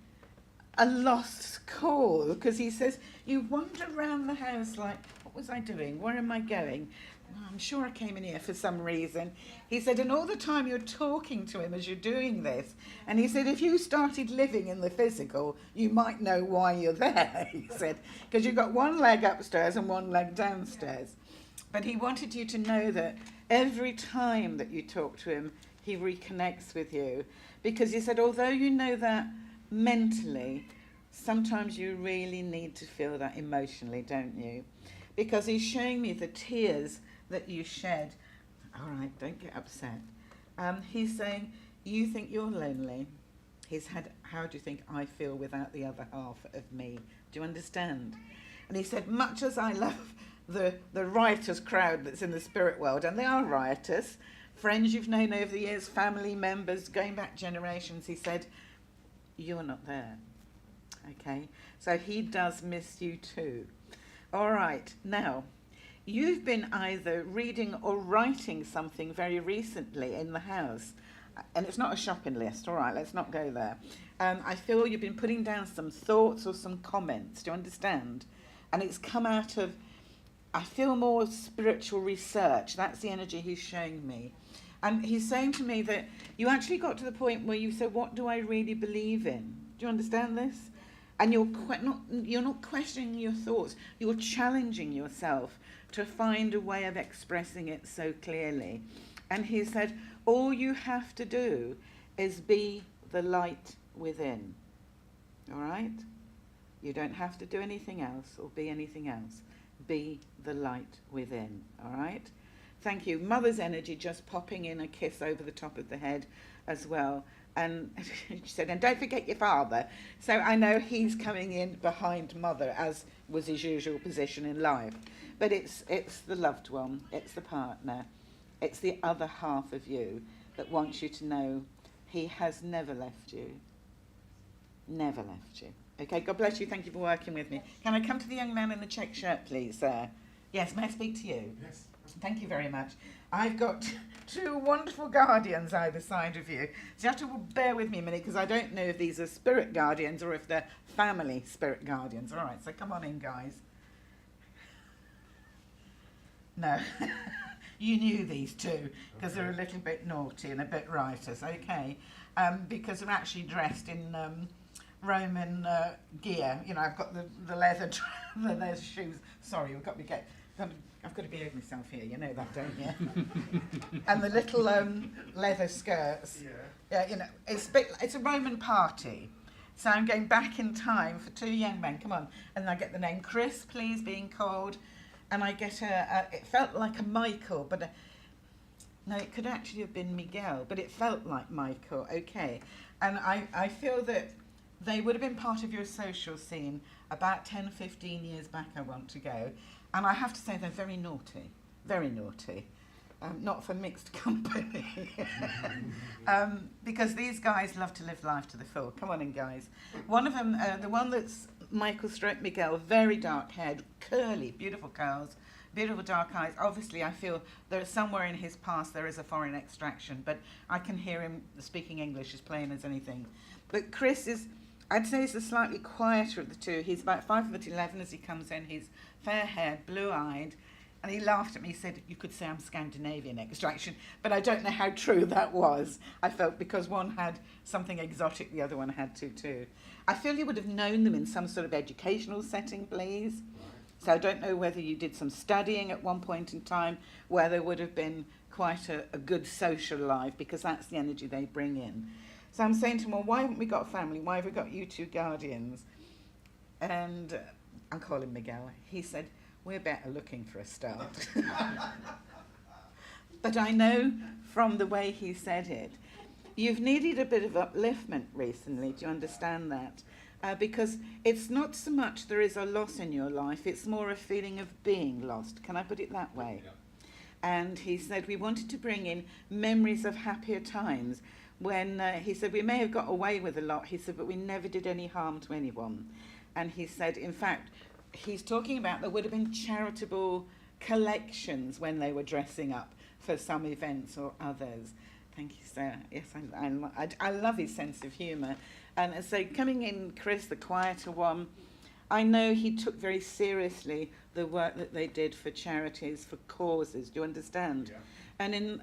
a lost call, because he says, you wander around the house like, what was I doing? Where am I going? Well, I'm sure I came in here for some reason. He said, and all the time you're talking to him as you're doing this. And he said, if you started living in the physical, you might know why you're there, he said, because you've got one leg upstairs and one leg downstairs. But he wanted you to know that every time that you talk to him, he reconnects with you. Because he said, although you know that mentally, sometimes you really need to feel that emotionally, don't you? Because he's showing me the tears that you shed. All right, don't get upset. He's saying, you think you're lonely. He's had, how do you think I feel without the other half of me? Do you understand? And he said, much as I love the riotous crowd that's in the spirit world, and they are riotous, friends you've known over the years, family members, going back generations, he said, you're not there. Okay, so he does miss you too. All right, now, you've been either reading or writing something very recently in the house, and it's not a shopping list. All right, let's not go there. I feel you've been putting down some thoughts or some comments, do you understand? And it's come out of, I feel more spiritual research. That's the energy he's showing me. And he's saying to me that you actually got to the point where you said, what do I really believe in? Do you understand this? And you're not questioning your thoughts. You're challenging yourself to find a way of expressing it so clearly. And he said, all you have to do is be the light within. All right? You don't have to do anything else or be anything else. Be the light within. All right? Thank you. Mother's energy just popping in, a kiss over the top of the head as well. And she said, and don't forget your father. So I know he's coming in behind mother, as was his usual position in life. But it's the loved one, it's the partner, it's the other half of you that wants you to know he has never left you. Never left you. Okay, God bless you. Thank you for working with me. Can I come to the young man in the check shirt, please, sir? Yes, may I speak to you?
Yes.
Thank you very much. I've got two wonderful guardians either side of you. So you have to bear with me a minute because I don't know if these are spirit guardians or if they're family spirit guardians. All right, so come on in, guys. No, you knew these two because they're a little bit naughty and a bit riotous, okay? Because they're actually dressed in Roman gear. You know, I've got the leather shoes. Sorry, I've got to behave myself here, you know that, don't you? And the little leather skirts.
Yeah.
Yeah, you know, it's a Roman party. So I'm going back in time for two young men. Come on. And I get the name Chris, please, being called. And I get it felt like a Michael, but no, it could actually have been Miguel, but it felt like Michael, okay. And I feel that they would have been part of your social scene about 10, 15 years back, I want to go. And I have to say they're very naughty, very naughty. Not for mixed company. Because these guys love to live life to the full. Come on in, guys. One of them, the one that's Michael stroke Miguel, very dark haired, curly, beautiful curls, beautiful dark eyes. Obviously, I feel there's somewhere in his past there is a foreign extraction, but I can hear him speaking English as plain as anything. But Chris is, I'd say he's the slightly quieter of the two. He's about 5'11" as he comes in. He's fair-haired, blue-eyed. And he laughed at me, he said, you could say I'm Scandinavian extraction, but I don't know how true that was. I felt because one had something exotic, the other one had to too. I feel you would have known them in some sort of educational setting, please. So I don't know whether you did some studying at one point in time where there would have been quite a good social life, because that's the energy they bring in. So I'm saying to him, well, why haven't we got a family? Why have we got you two guardians? And I'll call him Miguel. He said, we're better looking for a start. But I know from the way he said it, you've needed a bit of upliftment recently. Do you understand that? Because it's not so much there is a loss in your life, it's more a feeling of being lost. Can I put it that way? Yeah. And he said we wanted to bring in memories of happier times when, he said, we may have got away with a lot, he said, but we never did any harm to anyone. And he said, in fact, he's talking about there would have been charitable collections when they were dressing up for some events or others. Thank you, sir. Yes, I love his sense of humour. And so coming in, Chris, the quieter one, I know he took very seriously the work that they did for charities, for causes. Do you understand? Yeah. And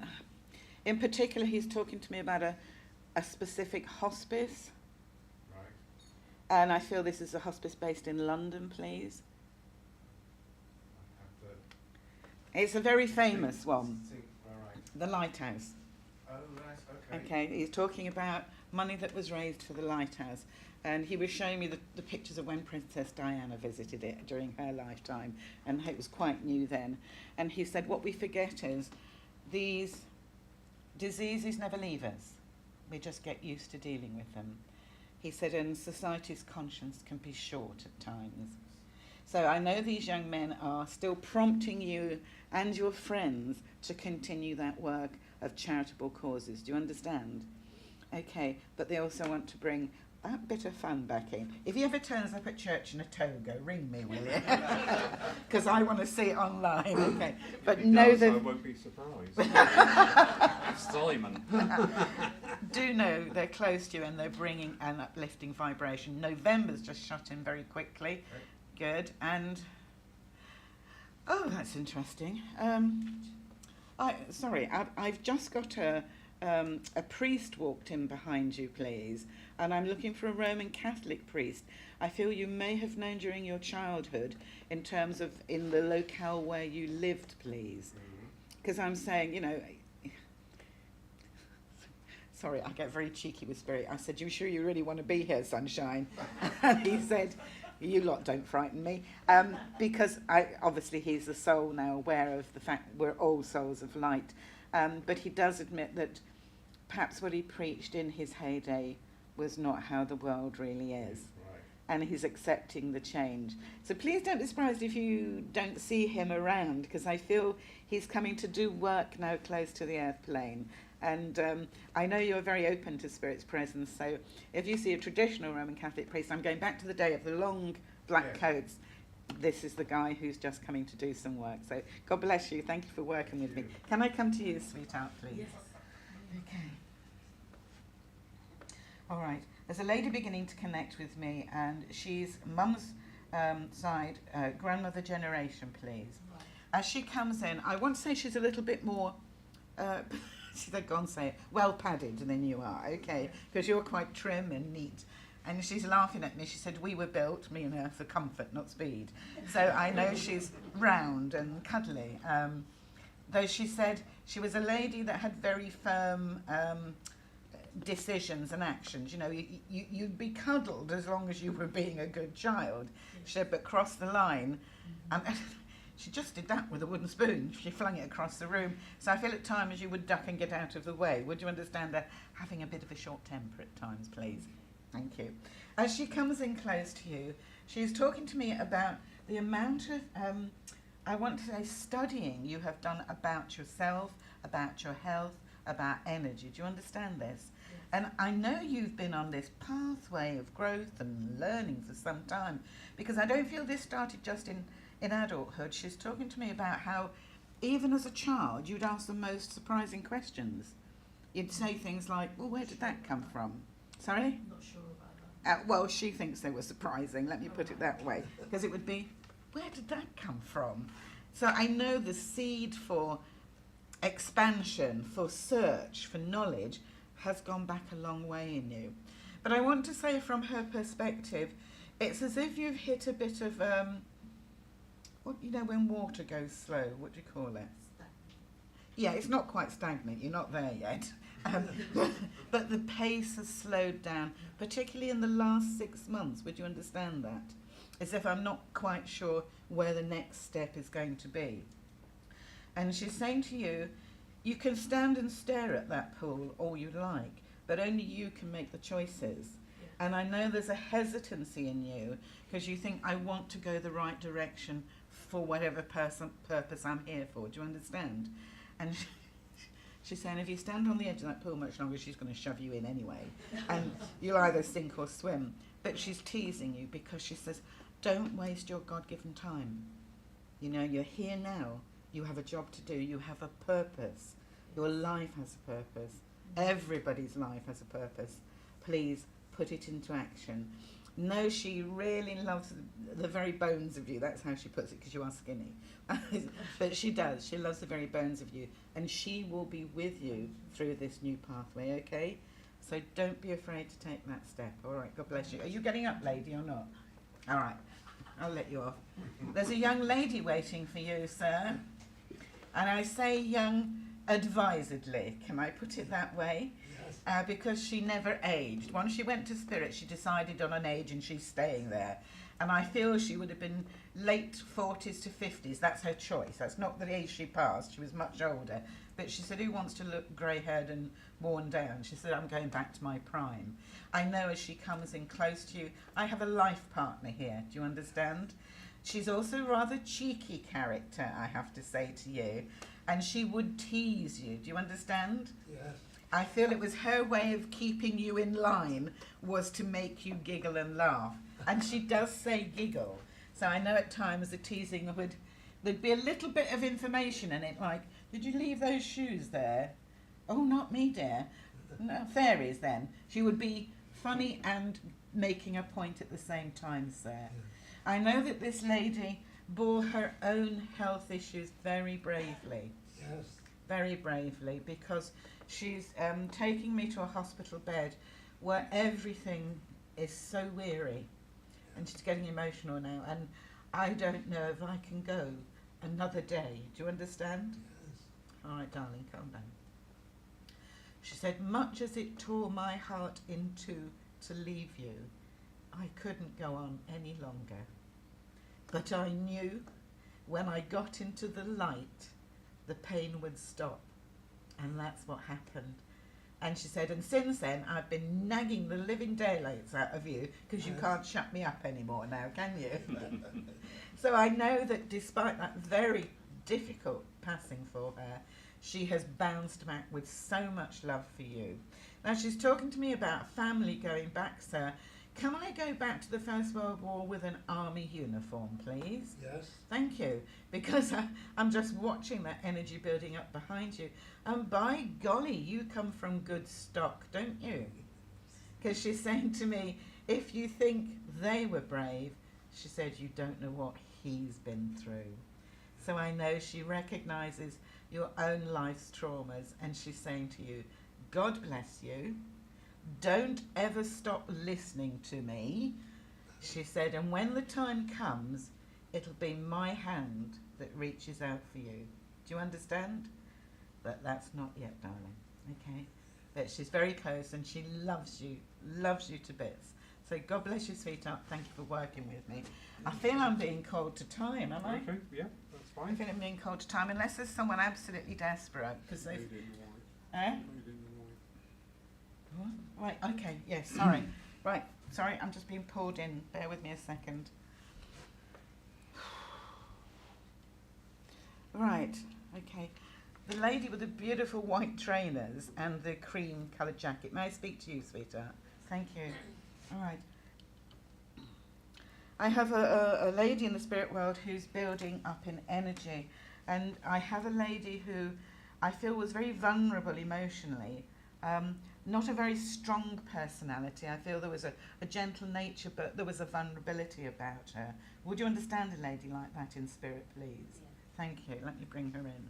in particular, he's talking to me about a specific hospice. Right. And I feel this is a hospice based in London, please. It's a very famous one. Right. The Lighthouse.
Oh, right, okay.
Okay, he's talking about money that was raised for the Lighthouse. And he was showing me the pictures of when Princess Diana visited it during her lifetime. And it was quite new then. And he said, what we forget is these diseases never leave us. We just get used to dealing with them. He said, and society's conscience can be short at times. So I know these young men are still prompting you and your friends to continue that work of charitable causes. Do you understand? Okay, but they also want to bring that bit of fun back in. If he ever turns up at church in a toga, ring me, will you? Because I want to see it online. Okay, but know that
I won't be surprised.
Simon.
Do know they're close to you and they're bringing an uplifting vibration. November's just shut in very quickly. Good. And oh, that's interesting. I've just got a priest walked in behind you, please, and I'm looking for a Roman Catholic priest. I feel you may have known during your childhood in terms of in the locale where you lived, please. Because I'm saying, you know, sorry, I get very cheeky with Spirit. I said, you sure you really want to be here, sunshine? And he said, you lot don't frighten me. Because obviously he's a soul now, aware of the fact we're all souls of light. But he does admit that perhaps what he preached in his heyday was not how the world really is. Right. And he's accepting the change. So please don't be surprised if you don't see him around, because I feel he's coming to do work now close to the earth plane. And I know you're very open to Spirit's presence, so if you see a traditional Roman Catholic priest, I'm going back to the day of the long black coats, this is the guy who's just coming to do some work. So God bless you. Thank you for working with me. Can I come to you, sweetheart, please?
Yes.
Okay. All right. There's a lady beginning to connect with me, and she's mum's side, grandmother generation, please. Right. As she comes in, I want to say she's a little bit more... she said, go on, say it, well padded than you are, okay, because you're quite trim and neat. And she's laughing at me. She said, we were built, me and her, for comfort, not speed. So I know she's round and cuddly. Though she said she was a lady that had very firm decisions and actions. You know, you'd be cuddled as long as you were being a good child. She said, but cross the line. And she just did that with a wooden spoon. She flung it across the room. So I feel at times you would duck and get out of the way. Would you understand her having a bit of a short temper at times, please? Thank you. As she comes in close to you, she's talking to me about the amount of, I want to say, studying you have done about yourself, about your health, about energy. Do you understand this? Yes. And I know you've been on this pathway of growth and learning for some time, because I don't feel this started just in adulthood. She's talking to me about how, even as a child, you'd ask the most surprising questions. You'd say things like, well, where did that come from? Sorry?
I'm not sure about that.
Well, she thinks they were surprising, let me put it that way, because it would be, where did that come from? So I know the seed for expansion, for search, for knowledge, has gone back a long way in you. But I want to say from her perspective, it's as if you've hit a bit of what, you know, when water goes slow, what do you call it? Yeah, it's not quite stagnant, you're not there yet. But the pace has slowed down, particularly in the last 6 months. Would you understand that? As if I'm not quite sure where the next step is going to be. And she's saying to you, you can stand and stare at that pool all you like, but only you can make the choices. Yeah. And I know there's a hesitancy in you because you think, I want to go the right direction for whatever purpose I'm here for. Do you understand? And she's saying, if you stand on the edge of that pool much longer, she's going to shove you in anyway. And you'll either sink or swim. But she's teasing you because she says, don't waste your God-given time. You know, you're here now. You have a job to do. You have a purpose. Your life has a purpose. Everybody's life has a purpose. Please put it into action. No, she really loves the very bones of you. That's how she puts it, because you are skinny. But she does. She loves the very bones of you. And she will be with you through this new pathway, okay? So don't be afraid to take that step. All right, God bless you. Are you getting up, lady, or not? All right, I'll let you off. There's a young lady waiting for you, sir. And I say young advisedly. Can I put it that way? Because she never aged. Once she went to Spirit, she decided on an age and she's staying there. And I feel she would have been late 40s to 50s. That's her choice. That's not the age she passed. She was much older. But she said, who wants to look grey-haired and worn down? She said, I'm going back to my prime. I know as she comes in close to you, I have a life partner here. Do you understand? She's also a rather cheeky character, I have to say to you. And she would tease you. Do you understand?
Yes.
I feel it was her way of keeping you in line was to make you giggle and laugh. And she does say giggle. So I know at times the teasing there'd be a little bit of information in it, like, did you leave those shoes there? Oh, not me, dear. No, fairies then. She would be funny and making a point at the same time, sir. Yeah. I know that this lady bore her own health issues very bravely.
Yes.
Very bravely, because she's taking me to a hospital bed where everything is so weary, and she's getting emotional now, and I don't know if I can go another day. Do you understand?
Yes.
All right, darling, calm down. She said, much as it tore my heart in two to leave you, I couldn't go on any longer. But I knew when I got into the light, the pain would stop. And that's what happened. And she said, and since then, I've been nagging the living daylights out of you because you can't shut me up anymore now, can you? So I know that despite that very difficult passing for her, she has bounced back with so much love for you. Now, she's talking to me about family going back, sir. Can I go back to the First World War with an army uniform, please?
Yes.
Thank you, because I'm just watching that energy building up behind you. And by golly, you come from good stock, don't you? Because she's saying to me, if you think they were brave, she said, you don't know what he's been through. So I know she recognises your own life's traumas, and she's saying to you, God bless you. Don't ever stop listening to me, she said, and when the time comes, it'll be my hand that reaches out for you. Do you understand? But that's not yet, darling, okay? But she's very close and she loves you to bits. So God bless you, sweetheart. Thank you for working with me. I feel I'm being called to time, am I?
Okay, yeah, that's
I
fine.
feel I'm being called to time, unless there's someone absolutely desperate, because they've... Eh? What? Right, okay, yes, sorry. Right, sorry, I'm just being pulled in. Bear with me a second. Right, okay. The lady with the beautiful white trainers and the cream coloured jacket. May I speak to you, sweetheart? Thank you. All right. I have a lady in the spirit world who's building up in energy. And I have a lady who I feel was very vulnerable emotionally. Not a very strong personality. I feel there was a gentle nature, but there was a vulnerability about her. Would you understand a lady like that in spirit, please?
Yeah.
Thank you. Let me bring her in.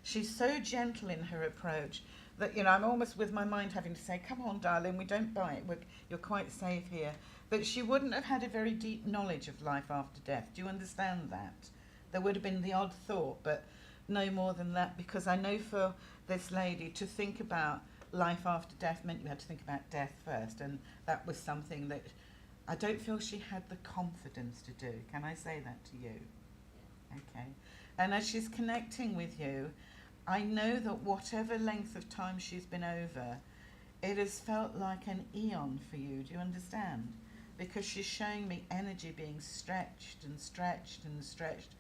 She's so gentle in her approach, that, you know, I'm almost with my mind having to say, come on, darling, we don't bite. You're quite safe here. But she wouldn't have had a very deep knowledge of life after death. Do you understand that? There would have been the odd thought, but no more than that, because I know for this lady to think about life after death meant you had to think about death first, and that was something that I don't feel she had the confidence to do. Can I say that to you? Okay. And as she's connecting with you, I know that whatever length of time she's been over, it has felt like an eon for you. Do you understand? Because she's showing me energy being stretched and stretched and stretched,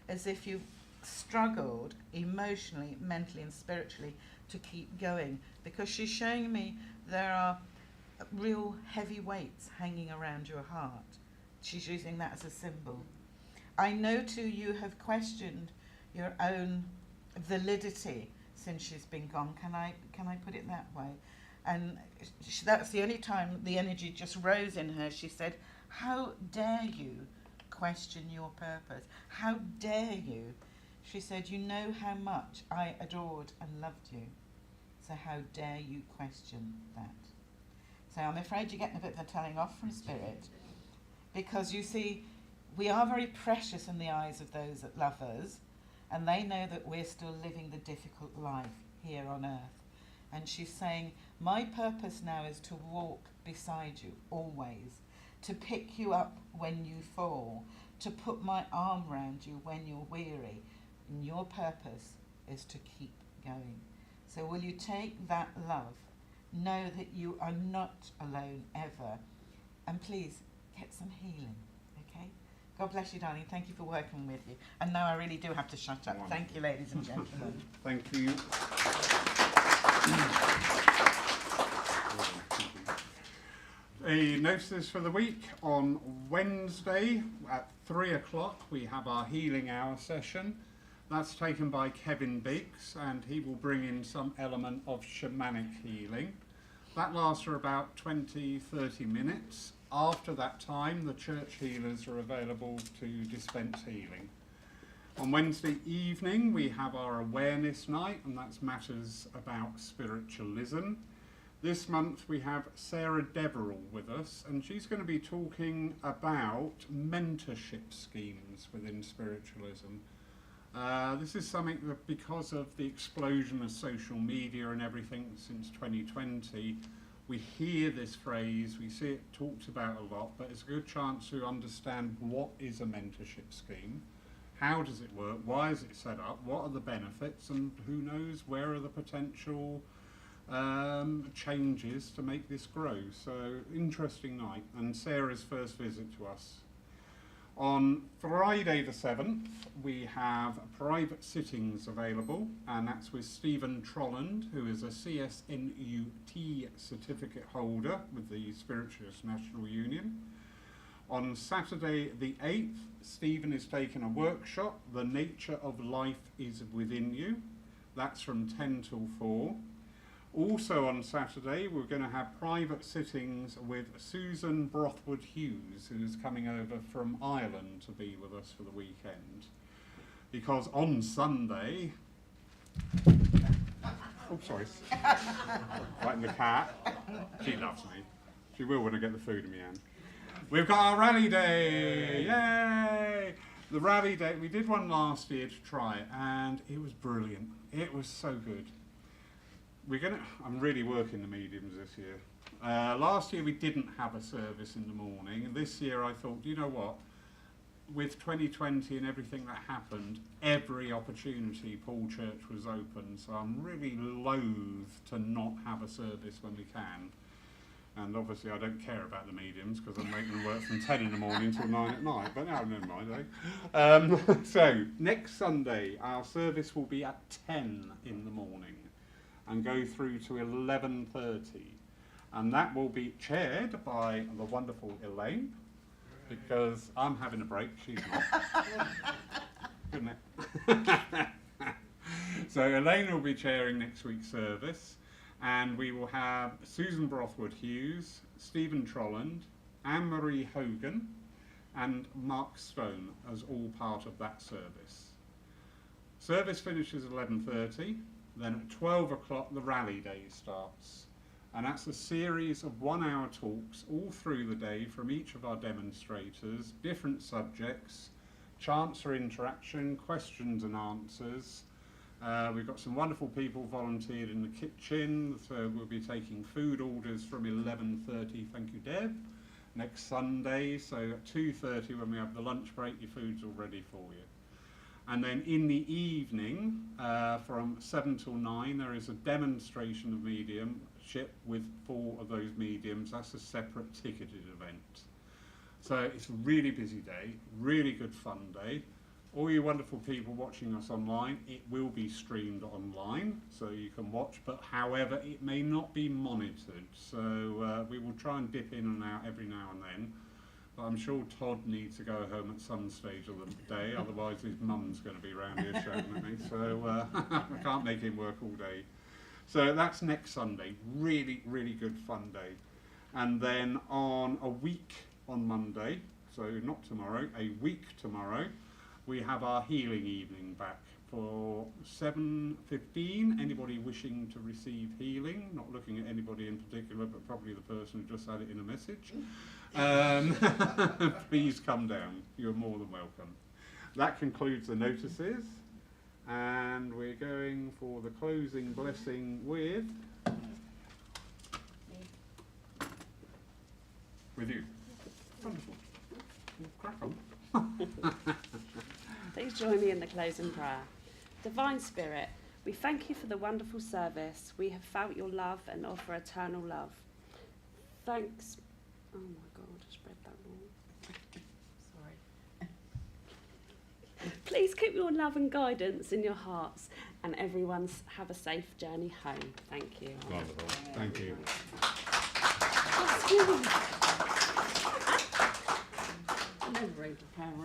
as if you've struggled emotionally, mentally and spiritually to keep going. Because she's showing me there are real heavy weights hanging around your heart. She's using that as a symbol. I know too you have questioned your own validity since she's been gone. Can I put it that way? And that's the only time the energy just rose in her. She said, how dare you question your purpose? How dare you? She said, you know how much I adored and loved you. So how dare you question that? So I'm afraid you're getting a bit of a telling off from Spirit. Because you see, we are very precious in the eyes of those that love us. And they know that we're still living the difficult life here on earth. And she's saying, my purpose now is to walk beside you always, to pick you up when you fall, to put my arm round you when you're weary. And your purpose is to keep going. So will you take that love? Know that you are not alone ever. And please, get some healing, okay? God bless you, darling. Thank you for working with you. And now I really do have to shut up.
Wonderful.
Thank you, ladies and gentlemen.
Thank you. A notice for the week: on Wednesday at 3 o'clock we have our healing hour session. That's taken by Kevin Biggs, and he will bring in some element of shamanic healing. That lasts for about 20-30 minutes. After that time, the church healers are available to dispense healing. On Wednesday evening, we have our awareness night, and that's matters about spiritualism. This month we have Sarah Deverell with us, and she's going to be talking about mentorship schemes within spiritualism. This is something that, because of the explosion of social media and everything since 2020, we hear this phrase, we see it talked about a lot, but it's a good chance to understand what is a mentorship scheme, how does it work, why is it set up, what are the benefits, and who knows where are the potential changes to make this grow. So, interesting night, and Sarah's first visit to us. On Friday the 7th, we have private sittings available, and that's with Stephen Trolland, who is a CSNUT certificate holder with the Spiritualist National Union. On Saturday the 8th, Stephen is taking a workshop, The Nature of Life is Within You. That's from 10 till 4. Also on Saturday, we're going to have private sittings with Susan Brothwood Hughes, who's coming over from Ireland to be with us for the weekend. Because on Sunday... Oh, sorry. Right, the cat. She loves me. She will when I get the food in my hand. We've got our rally day! Yay! The rally day, we did one last year to try it, and it was brilliant. It was so good. I'm really working the mediums this year. Last year we didn't have a service in the morning, and this year I thought, you know what, with 2020 and everything that happened, every opportunity Paul Church was open, so I'm really loath to not have a service when we can. And obviously I don't care about the mediums because I'm making them work from 10 in the morning till 9 at night, but no, never mind, eh? So, next Sunday our service will be at 10 in the morning and go through to 11:30, and that will be chaired by the wonderful Elaine, because I'm having a break, she's not. Good night. So Elaine will be chairing next week's service, and we will have Susan Brothwood Hughes, Stephen Trolland, Anne-Marie Hogan, and Mark Stone as all part of that service. Service finishes at 11:30. Then at 12 o'clock, the rally day starts. And that's a series of 1 hour talks all through the day from each of our demonstrators, different subjects, chance for interaction, questions and answers. We've got some wonderful people volunteered in the kitchen, so we'll be taking food orders from 11:30, thank you Deb, next Sunday. So at 2:30 when we have the lunch break, your food's all ready for you. And then in the evening, from 7 till 9, there is a demonstration of mediumship with 4 of those mediums. That's a separate ticketed event. So it's a really busy day, really good fun day. All you wonderful people watching us online, it will be streamed online, so you can watch, but however, it may not be monitored. So we will try and dip in and out every now and then. But I'm sure Todd needs to go home at some stage of the day, otherwise his mum's going to be around here shouting at me. So I can't make him work all day. So that's next Sunday. Really, really good fun day. And then on a week on Monday, so not tomorrow, a week tomorrow, we have our healing evening back for 7:15. Anybody wishing to receive healing, not looking at anybody in particular, but probably the person who just had it in a message, please come down. You're more than welcome. That concludes the notices, and we're going for the closing blessing with you. Wonderful. Crack on.
Please join me in the closing prayer. Divine Spirit, we thank you for the wonderful service. We have felt your love and offer eternal love. Thanks. Oh my God, I just read that wrong.
Sorry.
Please keep your love and guidance in your hearts, and everyone's have a safe journey home. Thank you.
Wonderful. Thank you.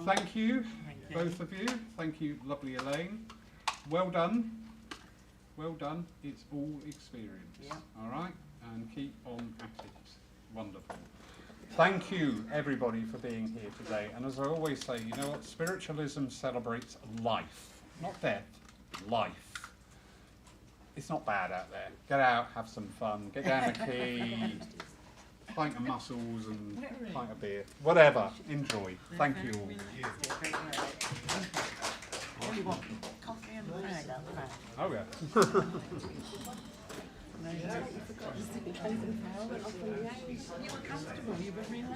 Thank you, both of you. Thank you, lovely Elaine. Well done. Well done. It's all experience.
Yeah.
All right? And keep on at it. Wonderful. Thank you, everybody, for being here today. And as I always say, you know what? Spiritualism celebrates life, not death. Life. It's not bad out there. Get out, have some fun. Get down the key. Pint of mussels and pint of beer. Whatever. Enjoy. Thank you all.
Oh, you want coffee and bread out the back?
Oh, yeah.
No, you forgot to stick your clothes in the power and off on the edge. You were comfortable, you were relaxed.